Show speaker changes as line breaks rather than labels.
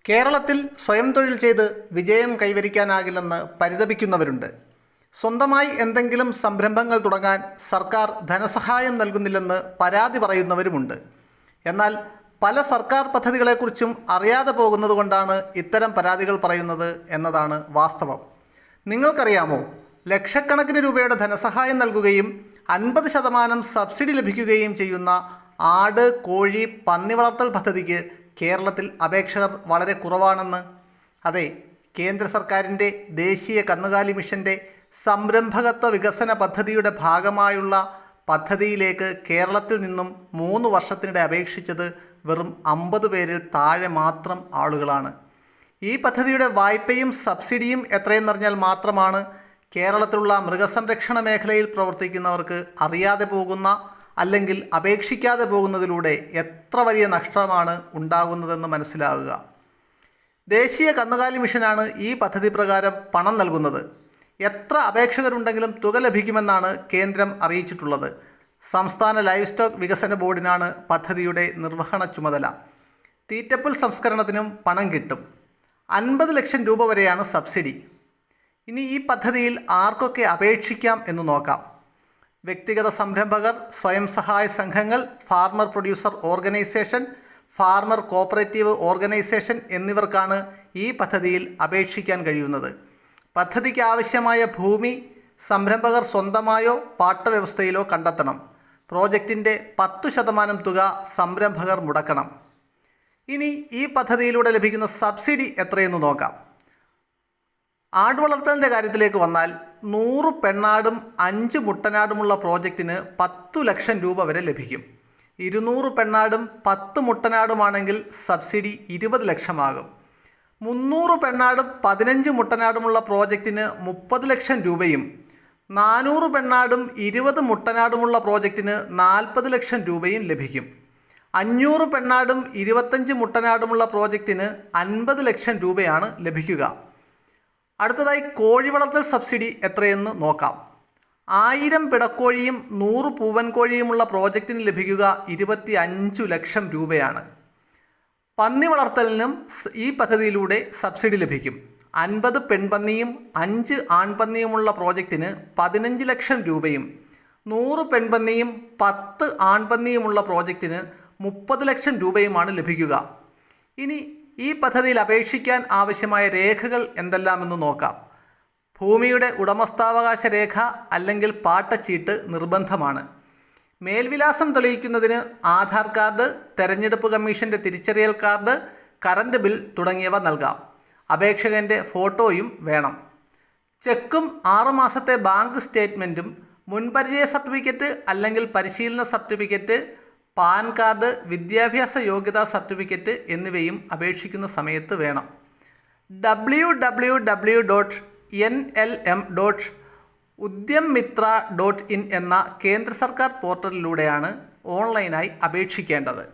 കേരളത്തിൽ സ്വയം തൊഴിൽ ചെയ്ത് വിജയം കൈവരിക്കാനാകില്ലെന്ന് പരിതപിക്കുന്നവരുണ്ട്. സ്വന്തമായി എന്തെങ്കിലും സംരംഭങ്ങൾ തുടങ്ങാൻ സർക്കാർ ധനസഹായം നൽകുന്നില്ലെന്ന് പരാതി പറയുന്നവരുമുണ്ട്. എന്നാൽ പല സർക്കാർ പദ്ധതികളെക്കുറിച്ചും അറിയാതെ പോകുന്നതുകൊണ്ടാണ് ഇത്തരം പരാതികൾ പറയുന്നത് എന്നതാണ് വാസ്തവം. നിങ്ങൾക്കറിയാമോ, ലക്ഷക്കണക്കിന് രൂപയുടെ ധനസഹായം നൽകുകയും 50% സബ്സിഡി ലഭിക്കുകയും ചെയ്യുന്ന ആട്, കോഴി, പന്നി വളർത്തൽ പദ്ധതിക്ക് കേരളത്തിൽ അപേക്ഷകർ വളരെ കുറവാണെന്ന്? അതെ, കേന്ദ്ര സർക്കാരിൻ്റെ ദേശീയ കന്നുകാലി മിഷൻ്റെ സംരംഭകത്വ വികസന പദ്ധതിയുടെ ഭാഗമായുള്ള പദ്ധതിയിലേക്ക് കേരളത്തിൽ നിന്നും 3 വർഷത്തിനിടെ അപേക്ഷിച്ചത് വെറും 50 പേരിൽ താഴെ മാത്രം ആളുകളാണ്. ഈ പദ്ധതിയുടെ വായ്പയും സബ്സിഡിയും എത്രയെന്നറിഞ്ഞാൽ മാത്രമാണ് കേരളത്തിലുള്ള മൃഗസംരക്ഷണ മേഖലയിൽ പ്രവർത്തിക്കുന്നവർക്ക് അറിയാതെ പോകുന്ന അല്ലെങ്കിൽ അപേക്ഷിക്കാതെ പോകുന്നതിലൂടെ എത്ര വലിയ നഷ്ടമാണ് ഉണ്ടാകുന്നതെന്ന് മനസ്സിലാകുക. ദേശീയ കന്നുകാലി മിഷനാണ് ഈ പദ്ധതി പ്രകാരം പണം നൽകുന്നത്. എത്ര അപേക്ഷകരുണ്ടെങ്കിലും തുക ലഭിക്കുമെന്നാണ് കേന്ദ്രം അറിയിച്ചിട്ടുള്ളത്. സംസ്ഥാന ലൈവ് സ്റ്റോക്ക് വികസന ബോർഡിനാണ് പദ്ധതിയുടെ നിർവഹണ ചുമതല. തീറ്റപ്പുൽ സംസ്കരണത്തിനും പണം കിട്ടും. 50 ലക്ഷം രൂപ വരെയാണ് സബ്സിഡി. ഇനി ഈ പദ്ധതിയിൽ ആർക്കൊക്കെ അപേക്ഷിക്കാം എന്ന് നോക്കാം. വ്യക്തിഗത സംരംഭകർ, സ്വയം സഹായ സംഘങ്ങൾ, farmer producer organisation, farmer cooperative organisation എന്നിവർക്കാണ് ഈ പദ്ധതിയിൽ അപേക്ഷിക്കാൻ കഴിയുന്നത്. പദ്ധതിക്ക് ആവശ്യമായ ഭൂമി സംരംഭകർ സ്വന്തമായോ പാട്ടവ്യവസ്ഥയിലോ കണ്ടെത്തണം. പ്രോജക്റ്റിൻ്റെ 10% തുക സംരംഭകർ മുടക്കണം. ഇനി ഈ പദ്ധതിയിലൂടെ ലഭിക്കുന്ന സബ്സിഡി എത്രയെന്ന് നോക്കാം. ആടുവളർത്തലിൻ്റെ കാര്യത്തിലേക്ക് വന്നാൽ 100 പെണ്ണാടും 5 മുട്ടനാടുമുള്ള പ്രോജക്റ്റിന് 10 ലക്ഷം രൂപ വരെ ലഭിക്കും. 200 പെണ്ണാടും 10 മുട്ടനാടുമാണെങ്കിൽ സബ്സിഡി 20 ലക്ഷമാകും. 300 പെണ്ണാടും 15 മുട്ടനാടുമുള്ള പ്രോജക്റ്റിന് 30 ലക്ഷം രൂപയും 400 പെണ്ണാടും 20 മുട്ടനാടുമുള്ള പ്രോജക്റ്റിന് 40 ലക്ഷം രൂപയും ലഭിക്കും. 500 പെണ്ണാടും 25 മുട്ടനാടുമുള്ള പ്രോജക്റ്റിന് 50 ലക്ഷം രൂപയാണ് ലഭിക്കുക. അടുത്തതായി കോഴി വളർത്തൽ സബ്സിഡി എത്രയെന്ന് നോക്കാം. 1000 പിടക്കോഴിയും 100 പൂവൻ കോഴിയുമുള്ള പ്രോജക്റ്റിന് ലഭിക്കുക 25 ലക്ഷം രൂപയാണ്. പന്നി വളർത്തലിനും ഈ പദ്ധതിയിലൂടെ സബ്സിഡി ലഭിക്കും. 50 പെൺപന്നിയും 5 ആൺപന്നിയുമുള്ള പ്രോജക്റ്റിന് 15 ലക്ഷം രൂപയും 100 പെൺപന്നിയും 10 ആൺപന്നിയുമുള്ള പ്രോജക്റ്റിന് 30 ലക്ഷം രൂപയുമാണ് ലഭിക്കുക. ഇനി ഈ പദ്ധതിയിൽ അപേക്ഷിക്കാൻ ആവശ്യമായ രേഖകൾ എന്തെല്ലാമെന്ന് നോക്കാം. ഭൂമിയുടെ ഉടമസ്ഥാവകാശ രേഖ അല്ലെങ്കിൽ പാട്ടച്ചീട്ട് നിർബന്ധമാണ്. മേൽവിലാസം തെളിയിക്കുന്നതിന് ആധാർ കാർഡ്, തെരഞ്ഞെടുപ്പ് കമ്മീഷൻ്റെ തിരിച്ചറിയൽ കാർഡ്, കറണ്ട് ബിൽ തുടങ്ങിയവ നൽകാം. അപേക്ഷകൻ്റെ ഫോട്ടോയും വേണം. ചെക്കും 6 മാസത്തെ ബാങ്ക് സ്റ്റേറ്റ്മെൻറ്റും മുൻപരിചയ സർട്ടിഫിക്കറ്റ് അല്ലെങ്കിൽ പരിശീലന സർട്ടിഫിക്കറ്റ്, പാൻ കാർഡ്, വിദ്യാഭ്യാസ യോഗ്യതാ സർട്ടിഫിക്കറ്റ് എന്നിവയും അപേക്ഷിക്കുന്ന സമയത്ത് വേണം. www.nlm.udyammitra.in എന്ന കേന്ദ്ര സർക്കാർ പോർട്ടലിലൂടെയാണ് ഓൺലൈനായി അപേക്ഷിക്കേണ്ടത്.